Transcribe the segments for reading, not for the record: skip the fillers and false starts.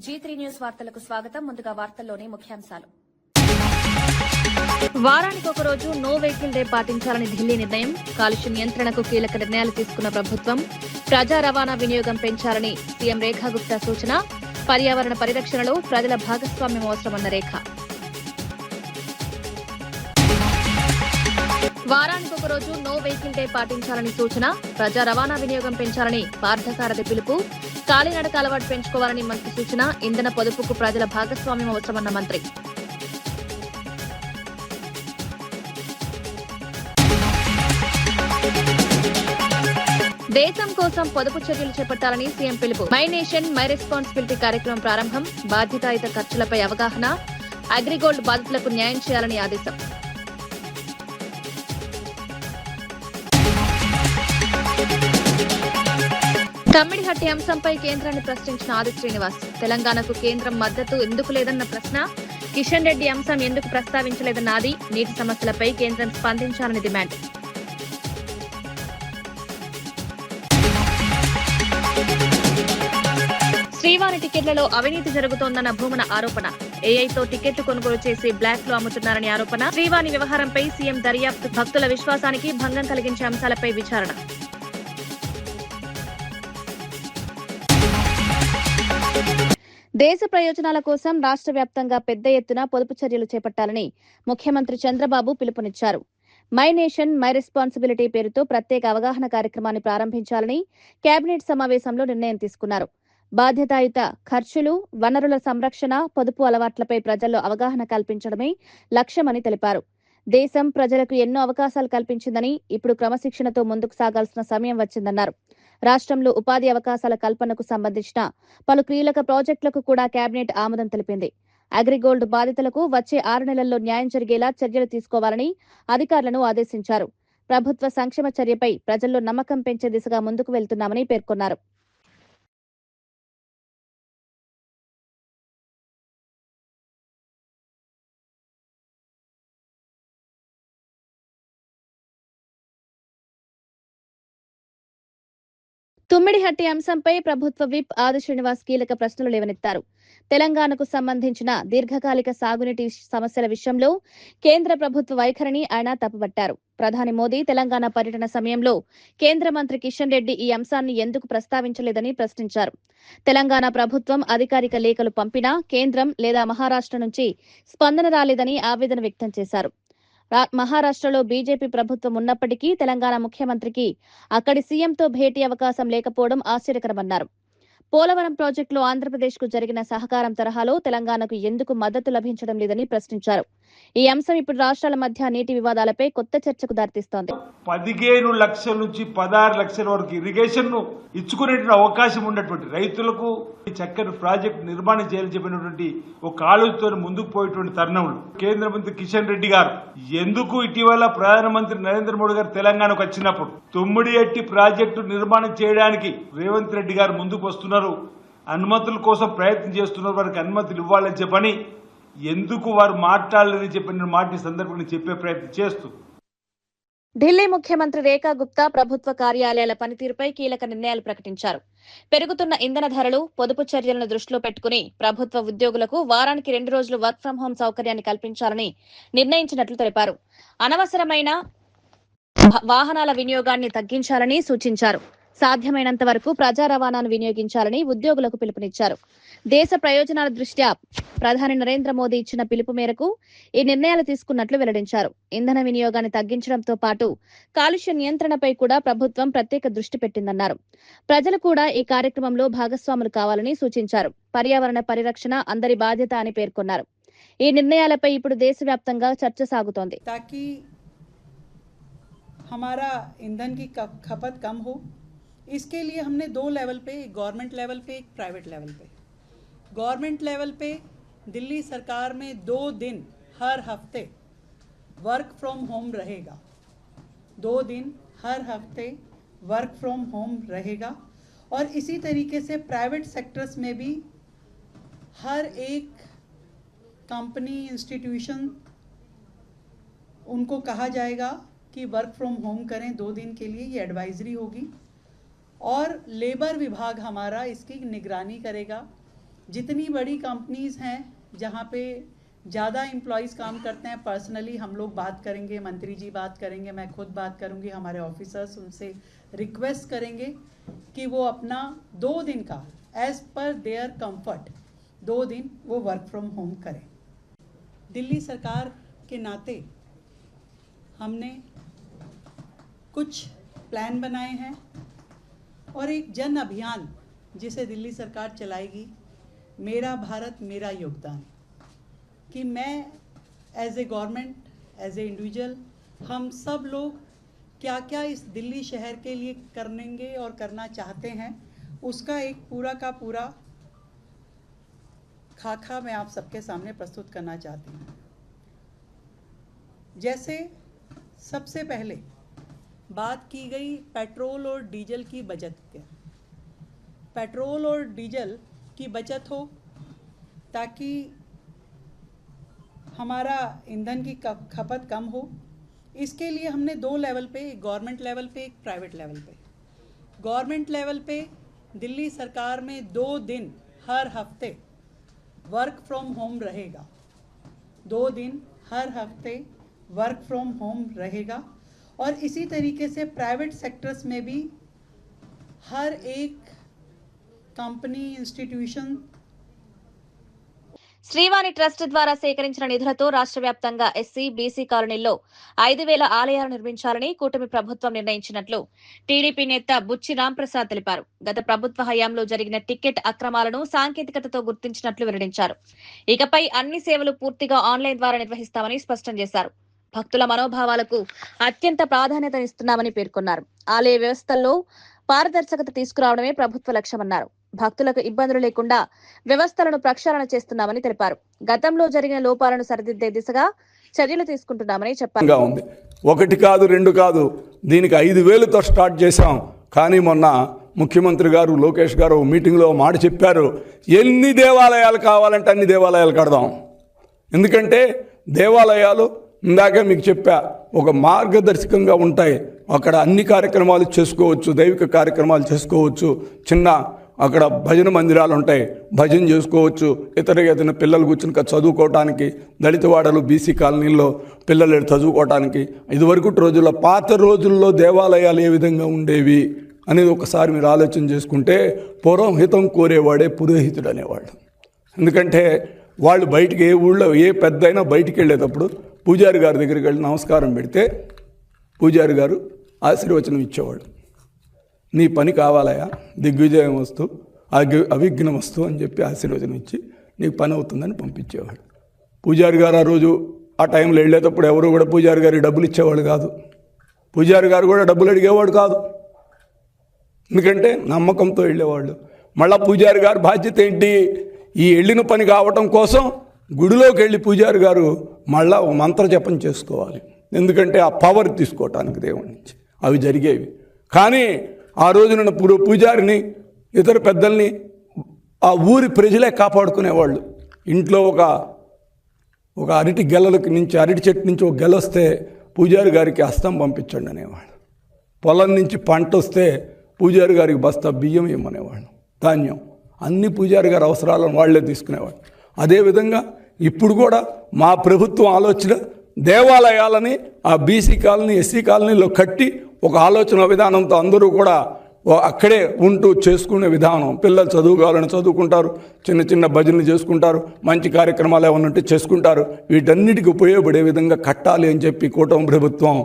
G3 news వార్తలకు స్వాగతం. ముందుగా వార్తల్లోని ముఖ్యాంశాలు. వారానికి ఒక రోజు నో వెహికల్ డే పాటించాలని ఢిల్లీ నిర్ణయం. కాలుష్య నియంత్రణకు కీలక నిర్ణయాలు తీసుకున్న ప్రభుత్వం. ప్రజా రవాణా వినియోగం పెంచాలని సీఎం రేఖా గుప్తా సూచన. పర్యావరణ పరిరక్షణలో ప్రజల భాగస్వామ్యం అవసరమన్న రేఖ. వారానికి ఒక రోజు నో వెహికల్ డే పాటించాలని సూచన. ప్రజా రవాణా వినియోగం పెంచాలని పార్థసారథి పిలుపు. కాలినడక అలవాటు పెంచుకోవాలని మంత్రి సూచన. ఇంధన పొదుపుకు ప్రజల భాగస్వామ్యం అవసరమన్న మంత్రి. దేశం కోసం పొదుపు చర్యలు చేపట్టాలని సీఎం పిలుపు. మై నేషన్ మై రెస్పాన్సిబిలిటీ కార్యక్రమం ప్రారంభం. బాధ్యతాయుత ఖర్చులపై అవగాహన. అగ్రిగోల్డ్ బాధితులకు న్యాయం చేయాలని ఆదేశం. తమ్మిడిహట్టి అంశంపై కేంద్రాన్ని ప్రశ్నించిన ఆది శ్రీనివాస్. తెలంగాణకు కేంద్రం మద్దతు ఎందుకు లేదన్న ప్రశ్న. కిషన్ రెడ్డి అంశం ఎందుకు ప్రస్తావించలేదన్న ఆది. నీటి సమస్యలపై కేంద్రం స్పందించాలని డిమాండ్. శ్రీవారి టికెట్లలో అవినీతి జరుగుతోందన్న భూమన ఆరోపణ. ఏఐతో టికెట్లు కొనుగోలు చేసి బ్లాక్ లో అమ్ముతున్నారని ఆరోపణ. శ్రీవాణి వ్యవహారంపై సీఎం దర్యాప్తు. భక్తుల విశ్వాసానికి భంగం కలిగించే అంశాలపై విచారణ. దేశ ప్రయోజనాల కోసం రాష్ట్ర వ్యాప్తంగా పెద్ద ఎత్తున పొదుపు చర్యలు చేపట్టాలని ముఖ్యమంత్రి చంద్రబాబు పిలుపునిచ్చారు. మై నేషన్ మై రెస్పాన్సిబిలిటీ పేరుతో ప్రత్యేక అవగాహన కార్యక్రమాన్ని ప్రారంభించాలని కేబినెట్ సమావేశంలో నిర్ణయం తీసుకున్నారు. బాధ్యతాయుత ఖర్చులు, వనరుల సంరక్షణ, పొదుపు అలవాట్లపై ప్రజల్లో అవగాహన కల్పించడమే లక్ష్యమని తెలిపారు. దేశం ప్రజలకు ఎన్నో అవకాశాలు కల్పించిందని, ఇప్పుడు క్రమశిక్షణతో ముందుకు సాగాల్సిన సమయం వచ్చిందన్నారు. రాష్ట్రంలో ఉపాధి అవకాశాల కల్పనకు సంబంధించిన పలు కీలక ప్రాజెక్టులకు కూడా కేబినెట్ ఆమోదం తెలిపింది. అగ్రిగోల్డ్ బాధితులకు వచ్చే 6 నెలల్లో న్యాయం జరిగేలా చర్యలు తీసుకోవాలని అధికారులను ఆదేశించారు. ప్రభుత్వ సంక్షేమ చర్యపై ప్రజల్లో నమ్మకం పెంచే దిశగా ముందుకు వెళ్తున్నామని పేర్కొన్నారు. తుమ్మిడిహట్టి అంశంపై ప్రభుత్వ విప్ ఆది శ్రీనివాస్ కీలక ప్రశ్నలు లేవనెత్తారు. తెలంగాణకు సంబంధించిన దీర్ఘకాలిక సాగునీటి సమస్యల విషయంలో కేంద్ర ప్రభుత్వ వైఖరిని ఆయన తప్పుపట్టారు. ప్రధాని మోదీ తెలంగాణ పర్యటన సమయంలో కేంద్ర మంత్రి కిషన్ రెడ్డి ఈ అంశాన్ని ఎందుకు ప్రస్తావించలేదని ప్రశ్నించారు. తెలంగాణ ప్రభుత్వం అధికారిక లేఖలు పంపినా కేంద్రం లేదా మహారాష్ట్ర నుంచి స్పందన రాలేదని ఆవేదన వ్యక్తం చేశారు. మహారాష్ట్రలో బీజేపీ ప్రభుత్వం ఉన్నప్పటికీ తెలంగాణ ముఖ్యమంత్రికి అక్కడి సీఎంతో భేటీ అవకాశం లేకపోవడం ఆశ్చర్యకరమన్నారు. పోలవరం ప్రాజెక్టులో ఆంధ్రప్రదేశ్కు జరిగిన సహకారం తరహాలో తెలంగాణకు ఎందుకు మద్దతు లభించడం లేదని ప్రశ్నించారు. ఈ అంశం ఇప్పుడు రాష్ట్రాల మధ్య నీటి వివాదాలపై కొత్త చర్చకు దారితీస్తోంది. 15 లక్షల నుంచి 16 లక్షల వరకు ఇరిగేషన్ ను ఇచ్చుకునే అవకాశం ఉన్నటువంటి రైతులకు చక్కని ప్రాజెక్టు నిర్మాణం చేయాలని చెప్పినటువంటి ఒక ఆలోచనతో ముందుకు పోయేటువంటి తరుణంలో కేంద్ర మంత్రి కిషన్ రెడ్డి గారు ఎందుకు ఇటీవల ప్రధానమంత్రి నరేంద్ర మోడీ గారు తెలంగాణకు వచ్చినప్పుడు తుమ్మిడిహట్టి ప్రాజెక్టు నిర్మాణం చేయడానికి రేవంత్ రెడ్డి గారు ముందుకు వస్తున్నారు, అనుమతుల కోసం ప్రయత్నం చేస్తున్నారు, వారికి అనుమతులు ఇవ్వాలని చెప్పని ఎందుకు వారు మాట్లాడలేదని చెప్పిన మాట సందర్భంగా చెప్పే ప్రయత్నం చేస్తూ ఢిల్లీ ముఖ్యమంత్రి రేఖా గుప్తా ప్రభుత్వ కార్యాలయాల పనితీరుపై కీలక నిర్ణయాలు ప్రకటించారు. పెరుగుతున్న ఇంధన ధరలు, పొదుపు చర్యలను దృష్టిలో పెట్టుకుని ప్రభుత్వ ఉద్యోగులకు వారానికి 2 రోజులు వర్క్ ఫ్రం హోం సౌకర్యాన్ని కల్పించాలని నిర్ణయించినట్లు తెలిపారు. అనవసరమైన వాహనాల వినియోగాన్ని తగ్గించాలని సూచించారు. సాధ్యమైనంత వరకు ప్రజా రవాణాను వినియోగించాలని ఉద్యోగులకు పిలుపునిచ్చారు. దేశ ప్రయోజనాల దృష్ట్యా ప్రధాని నరేంద్ర మోదీ ఇచ్చిన పిలుపు మేరకు ఈ నిర్ణయాలు తీసుకున్నట్లు వెల్లడించారు. ఇంధన వినియోగాన్ని తగ్గించడంతో పాటు కాలుష్య నియంత్రణపై కూడా ప్రభుత్వం ప్రత్యేక దృష్టి పెట్టిందన్నారు. ప్రజలు కూడా ఈ కార్యక్రమంలో భాగస్వాములు కావాలని సూచించారు. పర్యావరణ పరిరక్షణ అందరి బాధ్యత అని పేర్కొన్నారు. ఈ నిర్ణయాలపై ఇప్పుడు దేశవ్యాప్తంగా చర్చ సాగుతోంది. हमारा ईंधन की खपत कम हो, इसके लिए हमने 2 लेवल पे, एक गवर्नमेंट लेवल पे, एक प्राइवेट लेवल पे. गवर्नमेंट लेवल पे दिल्ली सरकार में 2 दिन हर हफ्ते वर्क फ्रॉम होम रहेगा. 2 दिन हर हफ्ते वर्क फ्रॉम होम रहेगा. और इसी तरीके से प्राइवेट सेक्टर्स में भी हर एक कंपनी, इंस्टीट्यूशन, उनको कहा जाएगा कि वर्क फ्रॉम होम करें 2 दिन के लिए. ये एडवाइजरी होगी और लेबर विभाग हमारा इसकी निगरानी करेगा जितनी बड़ी कंपनीज हैं जहाँ पे ज़्यादा एम्प्लॉयज़ काम करते हैं, पर्सनली हम लोग बात करेंगे, मंत्री जी बात करेंगे, मैं खुद बात करूँगी, हमारे ऑफिसर्स उनसे रिक्वेस्ट करेंगे कि वो अपना 2 दिन का एज पर देयर कंफर्ट 2 दिन वो वर्क फ्रॉम होम करें। दिल्ली सरकार के नाते हमने कुछ प्लान बनाए हैं और एक जन अभियान जिसे दिल्ली सरकार चलाएगी, मेरा भारत मेरा योगदान, कि मैं as a government, as a individual, हम सब लोग क्या क्या इस दिल्ली शहर के लिए करेंगे और करना चाहते हैं, उसका एक पूरा का पूरा खाका मैं आप सबके सामने प्रस्तुत करना चाहती हूँ। जैसे सबसे पहले बात की गई पेट्रोल और डीजल की बचत के, पेट्रोल और डीजल की बचत हो ताकि हमारा ईंधन की खपत कम हो। इसके लिए हमने 2 लेवल पे, एक गवर्नमेंट लेवल पे, एक प्राइवेट लेवल पे। गवर्नमेंट लेवल पे दिल्ली सरकार में 2 दिन हर हफ्ते वर्क फ्रॉम होम रहेगा, 2 दिन हर हफ्ते वर्क फ्रॉम होम रहेगा। और इसी तरीके से प्राइवेट सेक्टर्स में भी हर एक कंपनी, इंस्टीट्यूशन శ్రీవాణి ట్రస్ట్ ద్వారా సేకరించిన నిధులతో రాష్ట్ర వ్యాప్తంగా ఎస్సీ, బీసీ కాలనీల్లో 5,000 ఆలయాలు నిర్మించాలని కూటమి ప్రభుత్వం నిర్ణయించినట్లు టీడీపీ నేత బుచ్చి రాంప్రసాద్ తెలిపారు. గత ప్రభుత్వ హయాంలో జరిగిన టికెట్ అక్రమాలను సాంకేతికతతో గుర్తించినట్లు వెల్లడించారు. ఇకపై అన్ని సేవలు పూర్తిగా ఆన్లైన్ ద్వారా నిర్వహిస్తామని స్పష్టం చేశారు. భక్తుల మనోభావాలకు అత్యంత ప్రాధాన్యతనిస్తున్నామని పేర్కొన్నారు. ఆలయ వ్యవస్థల్లో పారదర్శకత తీసుకురావడమే ప్రభుత్వ లక్ష్యమన్నారు. భక్తులకు ఇబ్బందులు లేకుండా వ్యవస్థలను ప్రక్షాళన చేస్తున్నామని తెలిపారు. గతంలో జరిగిన లోపాలను సరిదిద్దే దిశగా చర్యలు తీసుకుంటున్నామని చెప్పారు. ఉంది 1 కాదు 2 కాదు, దీనికి 5,000తో స్టార్ట్ చేశాం. కానీ మొన్న ముఖ్యమంత్రి గారు లోకేష్ గారు మీటింగ్లో మాట చెప్పారు, ఎన్ని దేవాలయాలు కావాలంటే అన్ని దేవాలయాలు కడదాం. ఎందుకంటే దేవాలయాలు ఇందాకే మీకు చెప్పా, ఒక మార్గదర్శకంగా ఉంటాయి. అక్కడ అన్ని కార్యక్రమాలు చేసుకోవచ్చు, దైవిక కార్యక్రమాలు చేసుకోవచ్చు. చిన్న అక్కడ భజన మందిరాలు ఉంటాయి, భజన చేసుకోవచ్చు. ఇతర పిల్లలు కూర్చుని చదువుకోవటానికి, దళితవాడలు, బీసీ కాలనీల్లో పిల్లలు చదువుకోవటానికి, ఇదివరకు రోజుల్లో, పాత రోజుల్లో దేవాలయాలు ఏ విధంగా ఉండేవి అనేది ఒకసారి మీరు ఆలోచన చేసుకుంటే, పురోహితం కోరేవాడే పురోహితుడు అనేవాడు. ఎందుకంటే వాళ్ళు బయటికి, ఏ ఊళ్ళో ఏ పెద్ద అయినా బయటికి వెళ్ళేటప్పుడు పూజారి గారి దగ్గరికి వెళ్ళి నమస్కారం పెడితే పూజారి గారు ఆశీర్వచనం ఇచ్చేవాడు. నీ పని కావాలయా, దిగ్విజయం వస్తు, అవిఘ్నం వస్తు అని చెప్పి ఆశీర్వచనం ఇచ్చి నీకు పని అవుతుందని పంపించేవాడు. పూజారి గారు ఆ రోజు ఆ టైంలో వెళ్ళేటప్పుడు ఎవరు కూడా పూజారి గారికి డబ్బులు ఇచ్చేవాడు కాదు, పూజారి గారు కూడా డబ్బులు అడిగేవాడు కాదు. ఎందుకంటే నమ్మకంతో వెళ్ళేవాళ్ళు. మళ్ళీ పూజారి గారి బాధ్యత ఏంటి, ఈ వెళ్ళిన పని కావటం కోసం గుడిలోకి వెళ్ళి పూజారి గారు మళ్ళా ఒక మంత్ర జపం చేసుకోవాలి. ఎందుకంటే ఆ పవర్ తీసుకోవటానికి దేవుడి నుంచి. అవి జరిగేవి. కానీ ఆ రోజున పూజారిని, ఇతర పెద్దల్ని ఆ ఊరి ప్రజలే కాపాడుకునేవాళ్ళు. ఇంట్లో ఒక అరటి గెలలకి నుంచి, అరటి చెట్టు నుంచి ఒక గెల వస్తే పూజారి గారికి హస్తం పంపించండి అనేవాళ్ళు. పొలం నుంచి పంట వస్తే పూజారి గారికి బస్తా బియ్యం ఇవ్వమనేవాళ్ళు, ధాన్యం. అన్ని పూజారి గారి అవసరాలను వాళ్లే తీసుకునేవాళ్ళు. అదేవిధంగా ఇప్పుడు కూడా మా ప్రభుత్వం ఆలోచన దేవాలయాలని ఆ బీసీ కాలనీ, ఎస్సీ కాలనీలో కట్టి ఒక ఆలోచన విధానంతో అందరూ కూడా అక్కడే ఉంటూ చేసుకునే విధానం. పిల్లలు చదువుకోవాలని చదువుకుంటారు, చిన్న చిన్న భజనలు చేసుకుంటారు, మంచి కార్యక్రమాలు ఏమైనా ఉంటే చేసుకుంటారు. వీటన్నిటికీ ఉపయోగపడే విధంగా కట్టాలి అని చెప్పి కూటమి ప్రభుత్వం,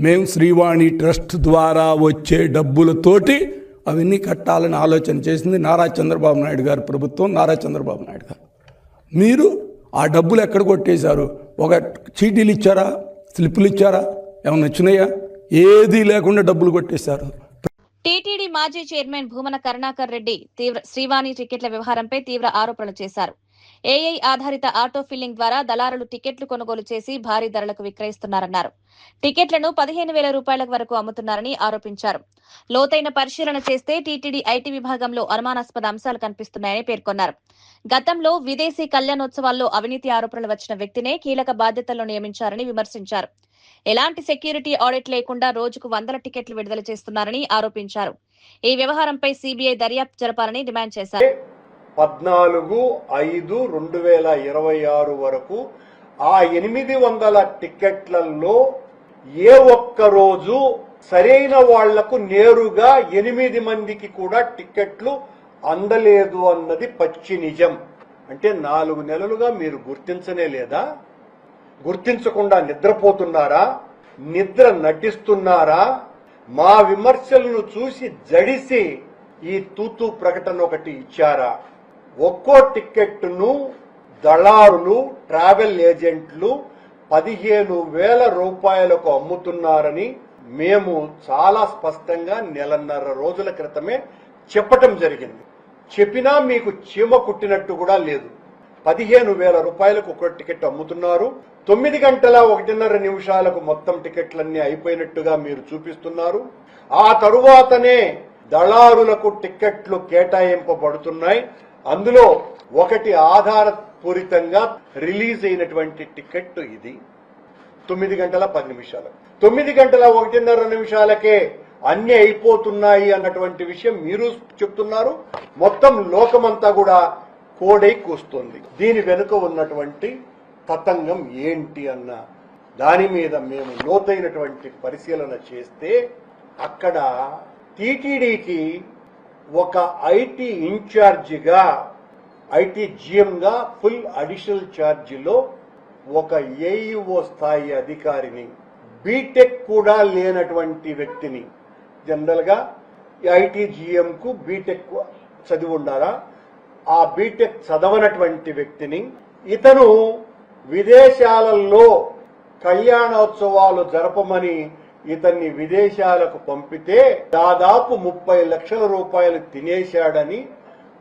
మేము శ్రీవాణి ట్రస్ట్ ద్వారా వచ్చే డబ్బులతోటి అవన్నీ కట్టాలని ఆలోచన చేసింది నారా చంద్రబాబు నాయుడు గారి ప్రభుత్వం, నారా చంద్రబాబు నాయుడు గారు. మీరు ఆ డబ్బులు ఎక్కడ కొట్టేశారు? ఒక చీటీలు ఇచ్చారా, స్లిప్పులు ఇచ్చారా, ఏమన్నా వచ్చినాయా? ఏదీ లేకుండా డబ్బులు కొట్టేశారు. టీటీడీ మాజీ చైర్మన్ భూమన కరుణాకర్ రెడ్డి శ్రీవాణి టికెట్ల వ్యవహారంపై తీవ్ర ఆరోపణలు చేశారు. ఏఐ ఆధారిత ఆటో ఫిల్లింగ్ ద్వారా దళారులు టికెట్లు కొనుగోలు చేసి భారీ ధరలకు విక్రయిస్తున్నారన్నారు. టికెట్లను 15,000 రూపాయల వరకు అమ్ముతున్నారని ఆరోపించారు. లోతైన పరిశీలన చేస్తే టీటీడీ ఐటీ విభాగంలో అనుమానాస్పద అంశాలు కనిపిస్తున్నాయని పేర్కొన్నారు. గతంలో విదేశీ కళ్యాణోత్సవాల్లో అవినీతి ఆరోపణలు వచ్చిన వ్యక్తినే కీలక బాధ్యతల్లో నియమించారని విమర్శించారు. ఎలాంటి సెక్యూరిటీ ఆడిట్ లేకుండా రోజుకు 100 టికెట్లు విడుదల చేస్తున్నారని ఆరోపించారు. ఈ వ్యవహారంపై సీబీఐ దర్యాప్తు జరపాలని డిమాండ్ చేశారు. 14/5/2026 వరకు ఆ 800 టికెట్లలో ఏ ఒక్క రోజు సరైన వాళ్లకు నేరుగా 8 మందికి కూడా టికెట్లు అందలేదు అన్నది పచ్చి నిజం. అంటే 4 నెలలుగా మీరు గుర్తించనే లేదా? గుర్తించకుండా నిద్రపోతున్నారా? నిద్ర నటిస్తున్నారా? మా విమర్శలను చూసి జడిసి ఈ తూతూ ప్రకటన ఒకటి ఇచ్చారా? ఒక్కో టికెట్ను దళారులు, ట్రావెల్ ఏజెంట్లు 15,000 రూపాయలకు అమ్ముతున్నారని మేము చాలా స్పష్టంగా 1.5 రోజుల క్రితమే చెప్పటం జరిగింది. చెప్పినా మీకు చీమ కుట్టినట్టు కూడా లేదు. 15,000 రూపాయలకు ఒక టికెట్ అమ్ముతున్నారు. 9 గంటల 1.5 నిమిషాలకు మొత్తం టికెట్లన్నీ అయిపోయినట్టుగా మీరు చూపిస్తున్నారు. ఆ తరువాతనే దళారులకు టికెట్లు కేటాయింపబడుతున్నాయి. అందులో ఒకటి ఆధారపూరితంగా రిలీజ్ అయినటువంటి టికెట్ ఇది 9 గంటల 10 నిమిషాలు. 9 గంటల 1.5 నిమిషాలకే అన్ని అయిపోతున్నాయి అన్నటువంటి విషయం మీరు చెప్తున్నారు. మొత్తం లోకమంతా కూడా కోడై కూస్తుంది. దీని వెనుక ఉన్నటువంటి తతంగం ఏంటి అన్న దాని మీద మేము లోతైనటువంటి పరిశీలన చేస్తే అక్కడ టీటీడీకి ఒక ఐటీ ఇన్ఛార్జిగా, ఐటీ జీఎంగా ఫుల్ అడిషనల్ ఛార్జీలో ఒక ఏఈఓ స్థాయి అధికారిని, బీటెక్ కూడా లేనటువంటి వ్యక్తిని, జనరల్ గా ఐటీ జీఎం కు బీటెక్ చదివి ఉండాలా, ఆ బీటెక్ చదవనటువంటి వ్యక్తిని, ఇతను విదేశాలలో కళ్యాణోత్సవాలు జరపమని ఇతన్ని విదేశాలకు పంపితే దాదాపు 30 లక్షల రూపాయలు తినేశాడని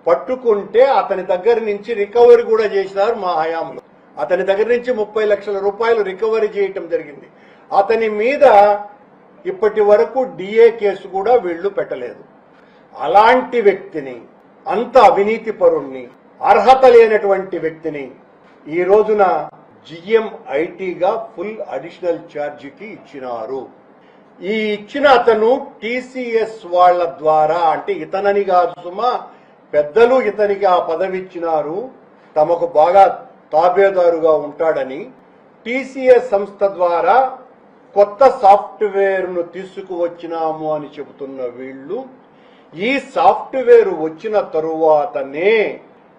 పట్టుకుంటే అతని దగ్గర నుంచి రికవరీ కూడా చేశారు మా హయాంలో. అతని దగ్గర నుంచి 30 లక్షల రూపాయలు రికవరీ చేయటం జరిగింది. అతని మీద ఇప్పటి వరకు డిఏ కేసు కూడా వీళ్లు పెట్టలేదు. అలాంటి వ్యక్తిని, అంత అవినీతి పరుణ్ణి, అర్హత లేనటువంటి వ్యక్తిని ఈ రోజున జిఎం ఐటీగా ఫుల్ అడిషనల్ ఛార్జీకి ఇచ్చినారు. ఈ ఇచ్చిన అతను టీసీఎస్ వాళ్ల ద్వారా, అంటే ఇతనని కాదు సుమా, పెద్దలు ఇతనికి ఆ పదవి ఇచ్చినారు, తమకు బాగా తాబేదారుగా ఉంటాడని టీసీఎస్ సంస్థ ద్వారా కొత్త సాఫ్ట్వేర్ ను తీసుకువచ్చినాము అని చెబుతున్న వీళ్లు ఈ సాఫ్ట్వేర్ వచ్చిన తరువాతనే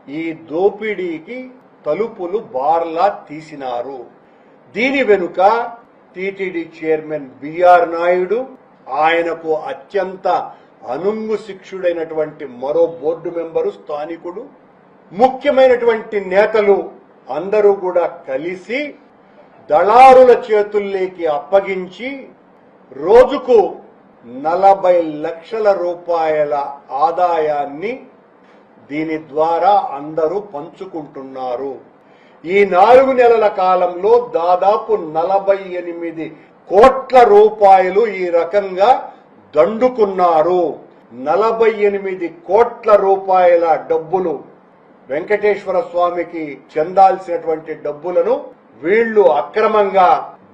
ఈ దోపిడీకి తలుపులు బార్లా తీసినారు. దీని వెనుక టీటీడీ చైర్మన్ బిఆర్ నాయుడు, ఆయనకు అత్యంత అనుంగు శిక్షుడైనటువంటి మరో బోర్డు మెంబరు, స్థానికుడు, ముఖ్యమైనటువంటి నేతలు అందరూ కూడా కలిసి దళారుల చేతుల్లోకి అప్పగించి రోజుకు 40 లక్షల రూపాయల ఆదాయాన్ని దీని ద్వారా అందరూ పంచుకుంటున్నారు. ఈ 4 నెలల కాలంలో దాదాపు 48 కోట్ల రూపాయలు ఈ రకంగా దండుకున్నారు. 48 కోట్ల రూపాయల డబ్బులు, వెంకటేశ్వర స్వామికి చెందాల్సినటువంటి డబ్బులను వీళ్లు అక్రమంగా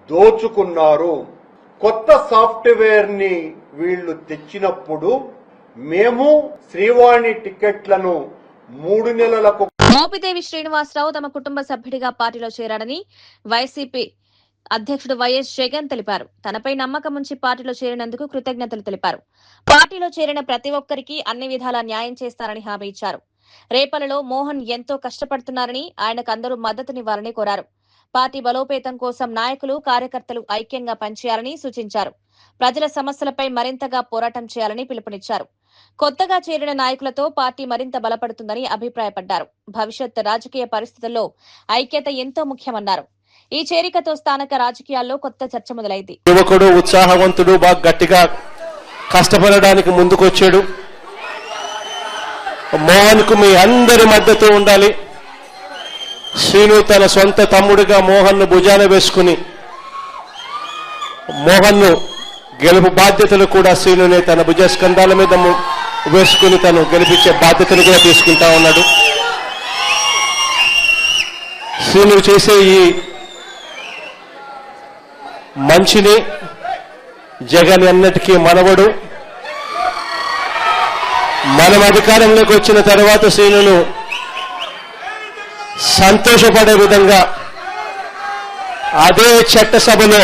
దోచుకున్నారు. కొత్త సాఫ్ట్వేర్ ని వీళ్లు తెచ్చినప్పుడు మేము శ్రీవాణి టికెట్లను 3 నెలలకు. మోపిదేవి శ్రీనివాసరావు తమ కుటుంబ సభ్యుడిగా పార్టీలో చేరాడని వైసీపీ అధ్యక్షుడు వైఎస్ జగన్ తెలిపారు. తనపై నమ్మకం ఉంచి పార్టీలో చేరినందుకు కృతజ్ఞతలు తెలిపారు. పార్టీలో చేరిన ప్రతి ఒక్కరికి అన్ని విధాలా న్యాయం చేస్తారని హామీ ఇచ్చారు. రేపలలో మోహన్ ఎంతో కష్టపడుతున్నారని, ఆయనకు అందరూ మద్దతునివ్వాలని కోరారు. పార్టీ బలోపేతం కోసం నాయకులు, కార్యకర్తలు ఐక్యంగా పనిచేయాలని సూచించారు. ప్రజల సమస్యలపై మరింతగా పోరాటం చేయాలని పిలుపునిచ్చారు. కొత్తగా చేరిన నాయకులతో పార్టీ మరింత బలపడుతుందని అభిప్రాయపడ్డారు. భవిష్యత్ రాజకీయ పరిస్థితుల్లో ఐక్యత ఎంతో ముఖ్యమన్నారు. ఈ చేరికతో స్థానిక రాజకీయాల్లో కొత్త చర్చ మొదలైంది. యువకుడు, ఉత్సాహవంతుడు, బాగా గట్టిగా కష్టపడడానికి ముందుకొచ్చాడు. మోహన్ కు మీ అందరి మద్దతు ఉండాలి. శ్రీను తన సొంత తమ్ముడిగా మోహన్ ను భుజాన వేసుకుని మోహన్ ను గెలుపు బాధ్యతలు కూడా శ్రీనునే తన భుజస్కంధాల మీద వేసుకుని తను గెలిపించే బాధ్యతలు కూడా తీసుకుంటా ఉన్నాడు. శ్రీను చేసే ఈ మంచిని జగన్ అన్నిటికీ మనవడు. మనం అధికారంలోకి వచ్చిన తర్వాత శ్రీనును సంతోషపడే విధంగా అదే చట్టసభలో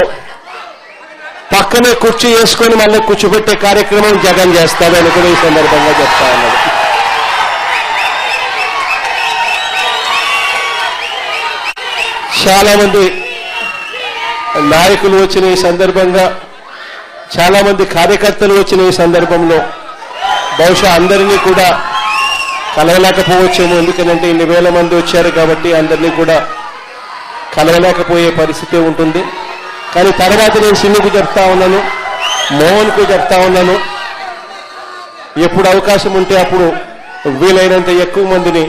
పక్కనే కుర్చీ వేసుకొని మళ్ళీ కూర్చోబెట్టే కార్యక్రమం జగన్ చేస్తాడని కూడా ఈ సందర్భంగా చెప్తా ఉన్నాడు. చాలా మంది నాయకులు వచ్చిన ఈ సందర్భంగా, చాలా మంది కార్యకర్తలు వచ్చిన ఈ సందర్భంలో బహుశా అందరినీ కూడా కలవలేకపోవచ్చేమో, ఎందుకంటే ఇన్ని వేల మంది వచ్చారు కాబట్టి అందరినీ కూడా కలవలేకపోయే పరిస్థితి ఉంటుంది. కానీ తర్వాత నేను సిన్నుకు చెప్తా ఉన్నాను, మోహన్కు చెప్తా ఉన్నాను, ఎప్పుడు అవకాశం ఉంటే అప్పుడు వీలైనంత ఎక్కువ మందిని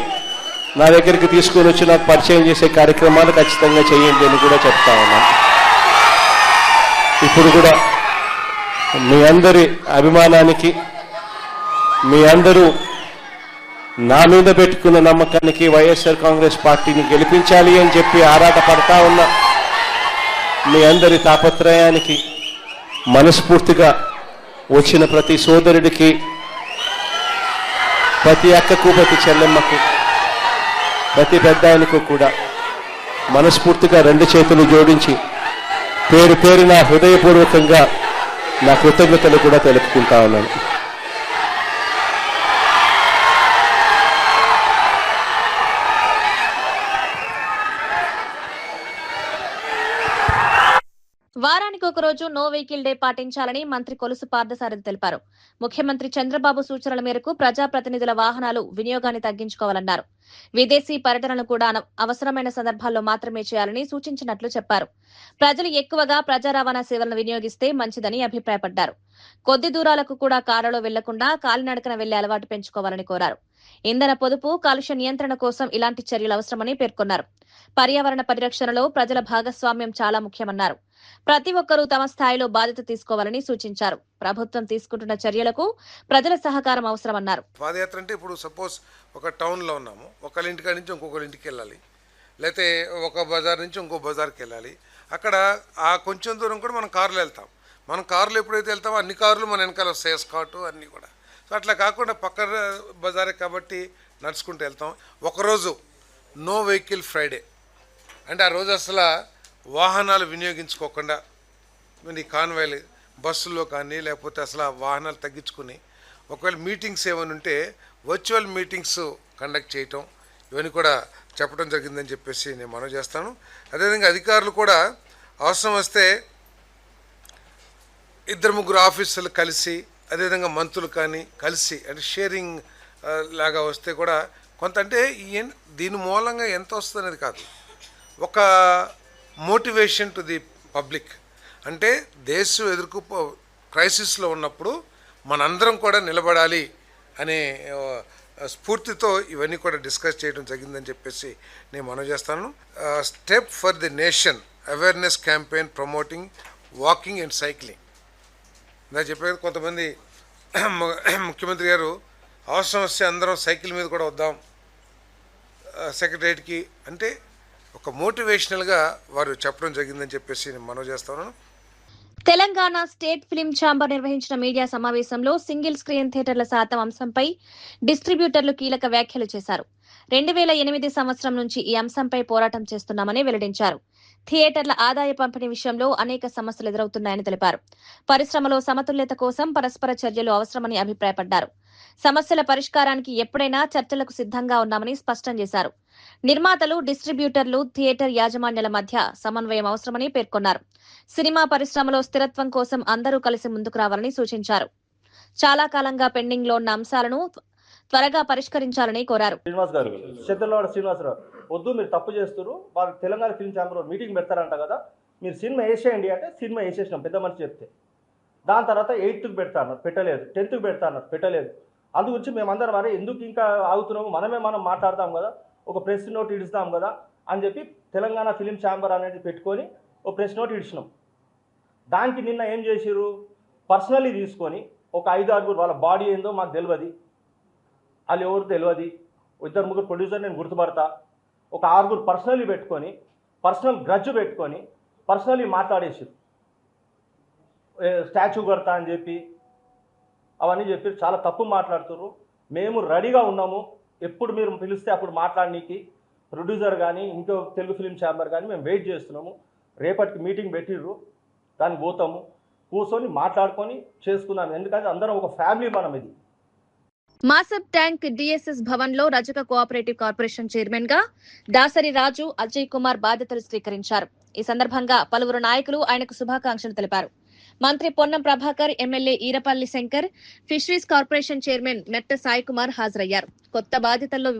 నా దగ్గరికి తీసుకొని వచ్చి నాకు పరిచయం చేసే కార్యక్రమాలు ఖచ్చితంగా చేయండి అని కూడా చెప్తా ఉన్నాను. ఇప్పుడు కూడా మీ అందరి అభిమానానికి, మీ అందరూ నా మీద పెట్టుకున్న నమ్మకానికి, వైఎస్ఆర్ కాంగ్రెస్ పార్టీని గెలిపించాలి అని చెప్పి ఆరాట పడతా ఉన్న మీ అందరి తాపత్రయానికి మనస్ఫూర్తిగా వచ్చిన ప్రతి సోదరుడికి, ప్రతి అక్కకు, ప్రతి చెల్లెమ్మకు, ప్రతి పెద్ద ఆయనకు కూడా మనస్ఫూర్తిగా రెండు చేతులు జోడించి పేరు పేరున హృదయపూర్వకంగా నా కృతజ్ఞతలు కూడా తెలుపుకుంటా ఉన్నాను. వారానికి ఒక రోజు నో వెహికల్ డే పాటించాలని మంత్రి కొలుసు పార్థసారథి తెలిపారు. ముఖ్యమంత్రి చంద్రబాబు సూచనల మేరకు ప్రజాప్రతినిధుల వాహనాలు వినియోగాన్ని తగ్గించుకోవాలన్నారు. విదేశీ పర్యటనలు కూడా అవసరమైన సందర్భాల్లో మాత్రమే చేయాలని సూచించినట్లు చెప్పారు. ప్రజలు ఎక్కువగా ప్రజా రవాణా సేవలను వినియోగిస్తే మంచిదని అభిప్రాయపడ్డారు. కొద్ది దూరాలకు కూడా కారులో వెళ్లకుండా కాలినడకన వెళ్లే అలవాటు పెంచుకోవాలని కోరారు. ఇంధన పొదుపు, కాలుష్య నియంత్రణ కోసం ఇలాంటి చర్యలు అవసరమని పేర్కొన్నారు. పర్యావరణ పరిరక్షణలో ప్రజల భాగస్వామ్యం చాలా ముఖ్యమన్నారు. ప్రతి ఒక్కరూ తమ స్థాయిలో బాధ్యత తీసుకోవాలని సూచించారు. ప్రభుత్వం తీసుకుంటున్న చర్యలకు ప్రజల సహకారం అవసరమన్నారు. పాదయాత్ర అంటే ఇప్పుడు సపోజ్ ఒక టౌన్లో ఉన్నాము, ఒకళ్ళ ఇంటికాడ నుంచి ఇంకొకళ్ళ ఇంటికి వెళ్ళాలి, లేకపోతే ఒక బజార్ నుంచి ఇంకో బజార్కి వెళ్ళాలి. అక్కడ ఆ కొంచెం దూరం కూడా మనం కారులో వెళ్తాం. మనం కారులో ఎప్పుడైతే వెళ్తామో అన్ని కార్లు మన వెనకాల వస్తాయి, ఎస్కార్టు అన్నీ కూడా. సో అట్లా కాకుండా పక్క బజారే కాబట్టి నడుచుకుంటూ వెళ్తాం. ఒకరోజు నో వెహికల్ ఫ్రైడే అంటే ఆ రోజు అసలు వాహనాలు వినియోగించుకోకుండా ఈ కాన్వాయ్లు బస్సుల్లో కానీ లేకపోతే అసలు వాహనాలు తగ్గించుకుని ఒకవేళ మీటింగ్స్ ఏమైనా ఉంటే వర్చువల్ మీటింగ్స్ కండక్ట్ చేయటం, ఇవన్నీ కూడా చెప్పడం జరిగిందని చెప్పేసి నేను మనవి చేస్తాను. అదేవిధంగా అధికారులు కూడా అవసరం వస్తే 2-3 ఆఫీసులు కలిసి, అదేవిధంగా మంత్రులు కానీ కలిసి అంటే షేరింగ్ లాగా వస్తే కూడా కొంత, అంటే దీని మూలంగా ఎంత వస్తుంది అనేది కాదు, ఒక మోటివేషన్ టు ది పబ్లిక్. అంటే దేశం ఎదుర్కొ క్రైసిస్లో ఉన్నప్పుడు మనందరం కూడా నిలబడాలి అనే స్ఫూర్తితో ఇవన్నీ కూడా డిస్కస్ చేయడం జరిగిందని చెప్పేసి నేను మనవి చేస్తాను. Step for the nation awareness campaign promoting walking and cycling. నాకు చెప్పేది కొంతమంది ముఖ్యమంత్రి గారు అవసరం వస్తే అందరం సైకిల్ మీద కూడా వద్దాం సెక్రటరియట్కి అంటే ఒక మోటివేషనల్గా వారు చెప్పడం జరిగిందని చెప్పేసి నేను మనవి చేస్తాను. తెలంగాణ స్టేట్ ఫిల్మ్ ఛాంబర్ నిర్వహించిన మీడియా సమావేశంలో సింగిల్ స్క్రీన్ థియేటర్ల శాతం అంశంపై డిస్ట్రిబ్యూటర్లు కీలక వ్యాఖ్యలు చేశారు. 2008 సంవత్సరం నుంచి ఈ అంశంపై పోరాటం చేస్తున్నామని వెల్లడించారు. థియేటర్ల ఆదాయ పంపిణీ విషయంలో అనేక సమస్యలు ఎదురవుతున్నాయని తెలిపారు. పరిశ్రమలో సమతుల్యత కోసం పరస్పర చర్యలు అవసరమని అభిప్రాయపడ్డారు. సమస్యల పరిష్కారానికి ఎప్పుడైనా చర్చలకు సిద్ధంగా ఉన్నామని స్పష్టం చేశారు. నిర్మాతలు, డిస్ట్రిబ్యూటర్లు, థియేటర్ యాజమాన్యాల మధ్య సమన్వయం అవసరమని పేర్కొన్నారు. సినిమా పరిశ్రమలో స్థిరత్వం కోసం అందరూ కలిసి ముందుకు రావాలని సూచించారు. చాలా కాలంగా పెండింగ్ లో ఉన్న అంశాలను త్వరగా పరిష్కరించాలని కోరారు. శ్రీనివాస్ గారు, శ్రీనివాసరావు వద్దు, మీరు తప్పు చేస్తారు, వాళ్ళు తెలంగాణ ఫిల్మ్ ఛాంబర్ మీటింగ్ పెడతారంట కదా, మీరు సినిమా వేసేయండి అంటే సినిమా వేసేసినాం పెద్ద మనిషి చెప్తే. దాని తర్వాత 8th పెడతా అన్నారు, పెట్టలేదు. 10th పెడతా అన్నారు, పెట్టలేదు. అందు గురించి మేమందరం వారే ఎందుకు ఇంకా ఆగుతున్నాము, మనం మాట్లాడతాం కదా, ఒక ప్రెస్ నోట్ ఇడుస్తాం కదా అని చెప్పి తెలంగాణ ఫిలిం ఛాంబర్ అనేది పెట్టుకొని ఒక ప్రెస్ నోట్ ఇడిచినాం. దానికి నిన్న ఏం చేసిర్రు, పర్సనలీ తీసుకొని ఒక 5-6 వాళ్ళ బాడీ ఏందో మాకు తెలియదు, వాళ్ళు ఎవరు తెలియదు, 2-3 ప్రొడ్యూసర్ నేను గుర్తుపడతా, ఒక 6 పర్సనలీ పెట్టుకొని పర్సనల్ గ్రడ్జ్ పెట్టుకొని పర్సనలీ మాట్లాడేసారు. స్టాచ్యూ కొడతా అని చెప్పి అవన్నీ చెప్పి చాలా తప్పు మాట్లాడుతున్నారు. మేము రెడీగా ఉన్నాము, ఎప్పుడు మీరు పిలిస్తే అప్పుడు మాట్లాడనీకి. ప్రొడ్యూసర్ కానీ ఇంకో తెలుగు ఫిలిం ఛాంబర్ కానీ మేము వెయిట్ చేస్తున్నాము. రేపటికి మీటింగ్ పెట్టిర్రు, దానికి పోతాము, కూర్చొని మాట్లాడుకొని చేసుకుందాం. ఎందుకంటే అందరం ఒక ఫ్యామిలీ మనం. ఇది మాసబ్ ట్యాంక్ డిఎస్ఎస్ భవన్ లో రజక కోఆపరేటివ్ కార్పొరేషన్ చైర్మన్ గా దాసరి రాజు, అజయ్ కుమార్ బాధ్యతలు స్వీకరించారు. ఈ సందర్భంగా పలువురు నాయకులు ఆయనకు శుభాకాంక్షలు తెలిపారు. మంత్రి Ponnam Prabhakar, MLA Eerapalli Shankar, fisheries corporation chairman Metta Sai Kumar హాజరయ్యారు. కొత్త బాధ్యతల్లో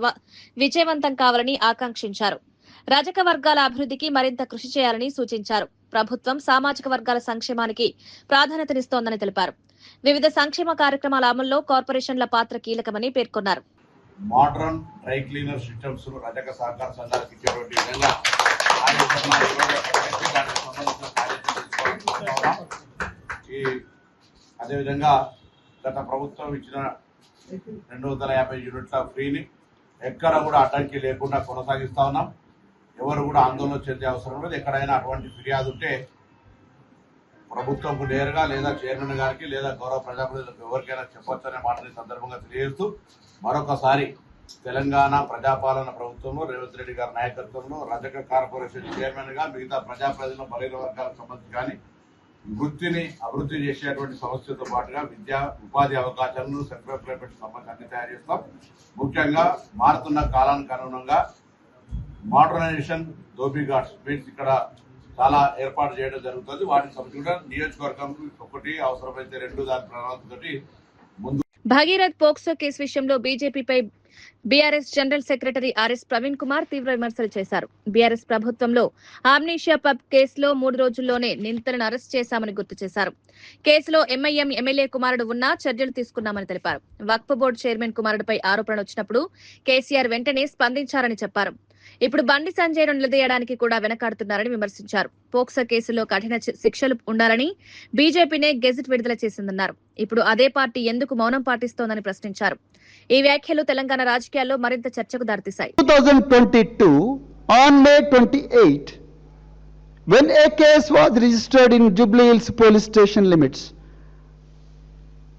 విజయవంతం కావాలని ఆకాంక్షించారు. రజక వర్గాల అభివృద్ధికి మరింత కృషి చేయాలని సూచించారు. ప్రభుత్వం సామాజిక వర్గాల సంక్షేమానికి ప్రాధాన్యతనిస్తోందని తెలిపారు. వివిధ సంక్షేమ కార్యక్రమాల అమల్లో కార్పొరేషన్ల పాత్ర కీలకమని పేర్కొన్నారు. మోడర్న్ డ్రై క్లీనర్ సిస్టమ్స్ రజక సహకార సంఘాలకు ఇచ్చేటువంటి విధంగా అదేవిధంగా గత ప్రభుత్వం ఇచ్చిన 250 యూనిట్ల ఫ్రీని ఎక్కడ కూడా అడ్డంకి లేకుండా కొనసాగిస్తా ఉన్నాం. ఎవరు కూడా ఆందోళన చెందే అవసరం లేదు. ఎక్కడైనా అటువంటి ఫిర్యాదు ఉంటే ప్రభుత్వంకు నేరుగా లేదా చైర్మన్ గారికి లేదా గౌరవ ప్రజాప్రతినిధులకు ఎవరికైనా చెప్పొచ్చనే మాటని సందర్భంగా తెలియజేస్తూ మరొకసారి తెలంగాణ ప్రజాపాలన ప్రభుత్వంలో రేవంత్ రెడ్డి గారి నాయకత్వంలో రజక కార్పొరేషన్ చైర్మన్ గా మిగతా ప్రజాప్రతినిధుల బలహీన వర్గాలకు సంబంధించి కానీ వృత్తిని అభివృద్ధి చేసేటువంటి సమస్యలతో పాటుగా విద్యా ఉపాధి అవకాశాలను సెల్ఫ్ ఎంప్లాయ్మెంట్ సంబంధించి అన్ని తయారు చేస్తాం. ముఖ్యంగా మారుతున్న కాలానికి అనుగుణంగా మోడర్నైజేషన్ ధోబీ ఘాట్స్ మీన్స్ ఇక్కడ చాలా ఏర్పాటు చేయడం జరుగుతుంది. వాటికి సంబంధించి నియోజకవర్గం ఒకటి అవసరమైతే 2 దాని ప్రణాళికతోటి ముందు. భగీరథ్ పోక్సో కేసు విషయంలో బీజేపీపై BRS general secretary RS Praveen Kumar తీవ్ర విమర్శలు చేశారు. బీఆర్ఎస్ ప్రభుత్వంలో ఆమ్నీషియా పబ్ కేసులో 3 రోజుల్లోనే నిందితులను అరెస్ట్ చేశామని గుర్తు చేశారు. కేసులో ఎంఐఎం ఎమ్మెల్యే కుమారుడు ఉన్నా చర్యలు తీసుకున్నామని తెలిపారు. వక్ఫ్ బోర్డు చైర్మన్ కుమారుడిపై ఆరోపణలు వచ్చినప్పుడు కేసీఆర్ వెంటనే స్పందించారని చెప్పారు. ఇప్పుడు బండి సంజయ్ను నిలదీయడానికి కూడా వెనకాడుతున్నారని విమర్శించారు. పోక్సో కేసులో కఠిన శిక్షలు ఉండాలని బీజేపీనే గెజిట్ విడుదల చేసిందన్నారు. ఇప్పుడు అదే పార్టీ ఎందుకు మౌనం పాటిస్తోందని ప్రశ్నించారు. ఈ వ్యాఖ్యలు తెలంగాణ రాజకీయాల్లో మరింత చర్చకు దారితీశాయి. 2022 on May 28, when a case was registered in Jubilee Hills police station limits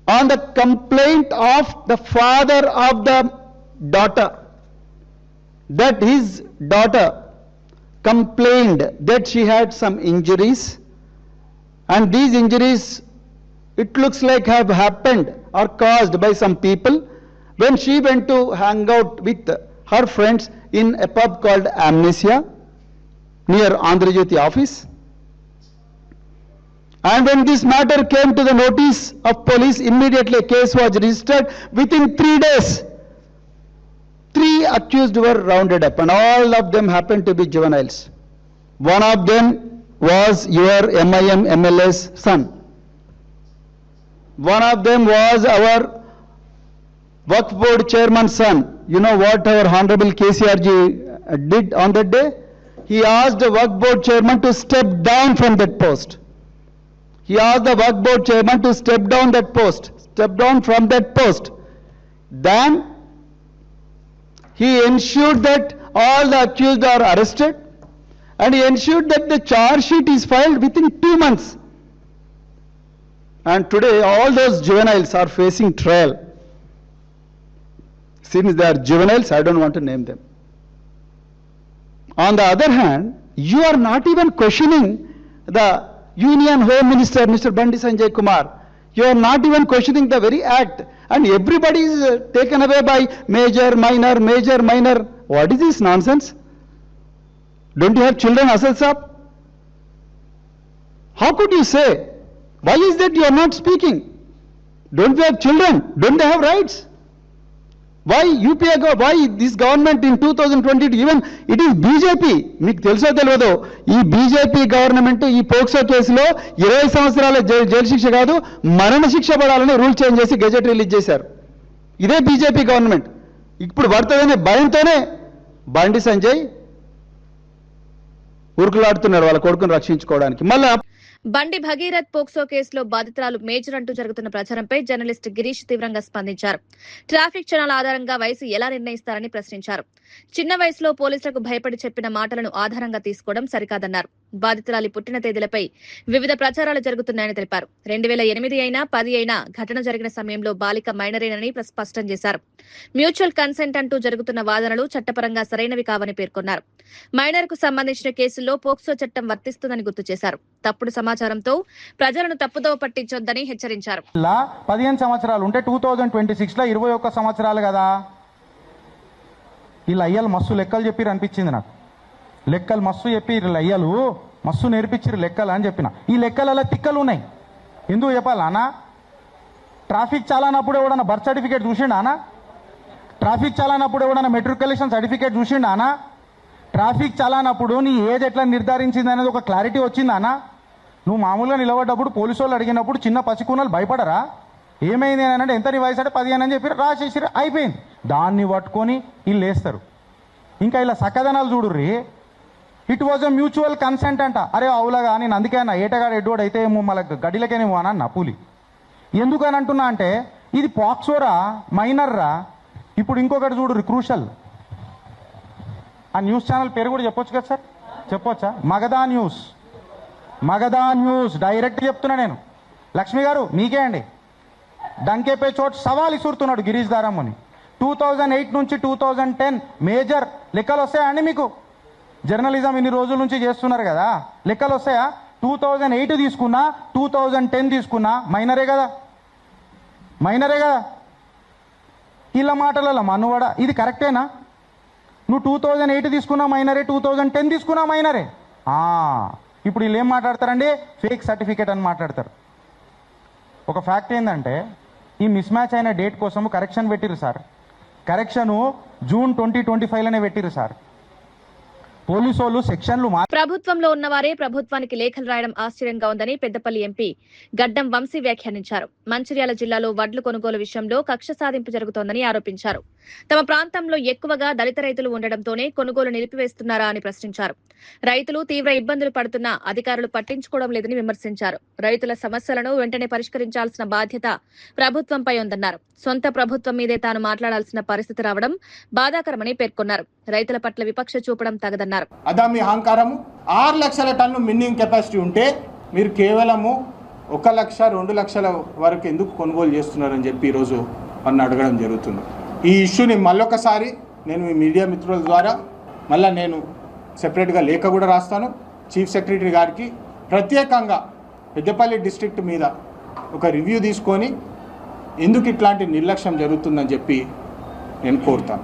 on the complaint of the father of the daughter, that his daughter complained that she had some injuries, and these injuries, it looks like, have happened or caused by some people when she went to hang out with her friends in a pub called Amnesia near Andhra Jyoti office. And when this matter came to the notice of police, immediately a case was registered. Within 3 days, 3 accused were rounded up, and all of them happened to be juveniles. One of them was your MIM MLA's son. One of them was our Waqf Board chairman's son. You know what our Honorable KCR ji did on that day? He asked the Waqf Board chairman to step down from that post. He asked the Waqf Board chairman to step down from that post. Then he ensured that all the accused are arrested, and he ensured that the charge sheet is filed within 2 months. And today all those juveniles are facing trial. Since they are juveniles, I don't want to name them. On the other hand, you are not even questioning the Union Home Minister, Mr. Bandi Sanjay Kumar. You are not even questioning the very act, and everybody is taken away by major, minor, major, minor. What is this nonsense? Don't you have children, Asad Saab? How could you say? Why is that you are not speaking? Don't we have children? Don't they have rights? Why UPA, why this government in 2022, even it is BJP, మీకు తెలుసో తెలియదో, ఈ BJP government ఈ POCSO కేసులో 20 సంవత్సరాల jail శిక్ష కాదు మరణ శిక్ష పడాలని రూల్ చేంజ్ చేసి గెజెట్ రిలీజ్ చేశారు. ఇదే బీజేపీ గవర్నమెంట్. ఇప్పుడు పడుతుందనే భయంతోనే బండి సంజయ్ ఉరుకులాడుతున్నాడు వాళ్ళ కొడుకును రక్షించుకోవడానికి. మళ్ళీ బండి భగీరథ్ పోక్సో కేసులో బాధితురాలు మేజర్ అంటూ జరుగుతున్న ప్రచారంపై జర్నలిస్ట్ గిరీష్ తీవ్రంగా స్పందించారు. ట్రాఫిక్ క్షణాల ఆధారంగా వయసు ఎలా నిర్ణయిస్తారని ప్రశ్నించారు. చిన్న వయసులో పోలీసులకు భయపడి చెప్పిన మాటలను ఆధారంగా తీసుకోవడం సరికాదన్నారు. బాధితురాలి పుట్టిన తేదీలపై వివిధ ప్రచారాలు జరుగుతున్నాయని తెలిపారు. 2008 అయినా 10 అయినా ఘటన జరిగిన సమయంలో బాలిక మైనరేనని స్పష్టం చేశారు. మ్యూచువల్ కన్సెంట్ అంటూ జరుగుతున్న వాదనలు చట్టపరంగా సరైనవి కావని పేర్కొన్నారు. మైనర్ కు సంబంధించిన కేసుల్లో పోక్సో చట్టం వర్తిస్తుందని గుర్తు చేశారు. తప్పుడు సమాచారంతో ప్రజలను తప్పుదోవ పట్టించొద్దని హెచ్చరించారు. 15 సంవత్సరాలు ఉంటే 2026 లో 21 సంవత్సరాలు కదా. వీళ్ళు అయ్యలు మస్తు లెక్కలు చెప్పిరు అనిపించింది నాకు. లెక్కలు మస్తు చెప్పి అయ్యలు మస్తు నేర్పించారు లెక్కలు అని చెప్పిన. ఈ లెక్కలలో తిక్కలు ఉన్నాయి. ఎందుకు చెప్పాలి అన్న? ట్రాఫిక్ చాలానప్పుడు ఎవడన్నా బర్త్ సర్టిఫికేట్ చూసిండా అన్న? ట్రాఫిక్ చాలానప్పుడు ఎవడన్నా మెట్రికులేషన్ సర్టిఫికేట్ చూసిండా అన్న? ట్రాఫిక్ చాలానప్పుడు నీ ఏజ్ ఎట్లా నిర్ధారించింది అనేది ఒక క్లారిటీ వచ్చిందా అన్న? నువ్వు మామూలుగా నిలబడ్డప్పుడు పోలీసు వాళ్ళు అడిగినప్పుడు చిన్న పసికూనలు భయపడరా? ఏమైంది అని అంటే ఎంత నీ వయసు అంటే 15 అని చెప్పి రాసేసి అయిపోయింది. దాన్ని పట్టుకొని వీళ్ళు వేస్తారు. ఇంకా ఇలా సక్కదనాలు చూడుర్రి. It was a mutual consent అంట. అరే అవులాగా నేను అందుకే అన్న ఏటగాడు ఎడ్డోడు అయితే ఏమో మళ్ళీ గడిలకేనేమో అని అన్న పూలి. ఎందుకని అంటున్నా అంటే ఇది పాక్సోరా మైనర్రా. ఇప్పుడు ఇంకొకటి చూడుర్రి క్రూషల్. ఆ న్యూస్ ఛానల్ పేరు కూడా చెప్పొచ్చు కదా సార్? చెప్పొచ్చా? Magadha news. Magadha news direct చెప్తున్నా నేను. లక్ష్మి గారు మీకే అండి. డంకేపే చోట్ సవాల్ ఇసురుతున్నాడు గిరీష్ దారమ్మని. 2008 నుంచి 2010 మేజర్ లెక్కలు వస్తాయా మీకు? జర్నలిజం ఇన్ని రోజుల నుంచి చేస్తున్నారు కదా, లెక్కలు వస్తాయా? 2008 తీసుకున్నా 2010 తీసుకున్నా మైనరే కదా. ఇలా మాటలలో మనువడ ఇది కరెక్టేనా? నువ్వు 2008 తీసుకున్నా మైనరే, 2010 తీసుకున్నా మైనరే. ఇప్పుడు వీళ్ళు ఏం మాట్లాడతారండి? ఫేక్ సర్టిఫికేట్ అని మాట్లాడతారు. ఒక ఫ్యాక్ట్ ఏంటంటే ఈ మిస్ మ్యాచ్ అయిన డేట్ కోసం కరెక్షన్ పెట్టిరు సార్. కరెక్షను జూన్ 2025లోనే పెట్టిరు సార్. పోలీసు వాళ్ళు సెక్షన్లు ప్రభుత్వంలో ఉన్నవారే ప్రభుత్వానికి లేఖలు రాయడం ఆశ్చర్యంగా ఉందని పెద్దపల్లి ఎంపీ గడ్డం వంశీ వ్యాఖ్యానించారు. మంచిర్యాల జిల్లాలో వడ్లు కొనుగోలు విషయంలో కక్ష సాధింపు జరుగుతోందని ఆరోపించారు. తమ ప్రాంతంలో ఎక్కువగా దళిత రైతులు ఉండడంతోనే కొనుగోలు నిలిపివేస్తున్నారా అని ప్రశ్నించారు. రైతులు తీవ్ర ఇబ్బందులు పడుతున్నా అధికారులు పట్టించుకోవడం లేదని విమర్శించారు. రైతుల సమస్యలను వెంటనే పరిష్కరించాల్సిన బాధ్యత ప్రభుత్వంపై ఉందన్నారు. సొంత ప్రభుత్వం మీదే తాను మాట్లాడాల్సిన పరిస్థితి రావడం బాధాకరమని పేర్కొన్నారు. రైతుల పట్ల వివక్ష చూపడం తగదన్నారు. అదామి అహంకారము. 6 లక్షల టన్ను మిన్నింగ్ కెపాసిటీ ఉంటే మీరు కేవలము 1 లక్ష 2 లక్షల వరకు ఎందుకు కొనుగోలు చేస్తున్నారని చెప్పి ఈరోజు నన్ను అడగడం జరుగుతుంది. ఈ ఇష్యూని మళ్ళొకసారి నేను మీ మీడియా మిత్రుల ద్వారా మళ్ళీ నేను సెపరేట్గా లేఖ కూడా రాస్తాను చీఫ్ సెక్రటరీ గారికి. ప్రత్యేకంగా పెద్దపల్లి డిస్ట్రిక్ట్ మీద ఒక రివ్యూ తీసుకొని ఎందుకు ఇట్లాంటి నిర్లక్ష్యం జరుగుతుందని చెప్పి నేను కోరుతాను.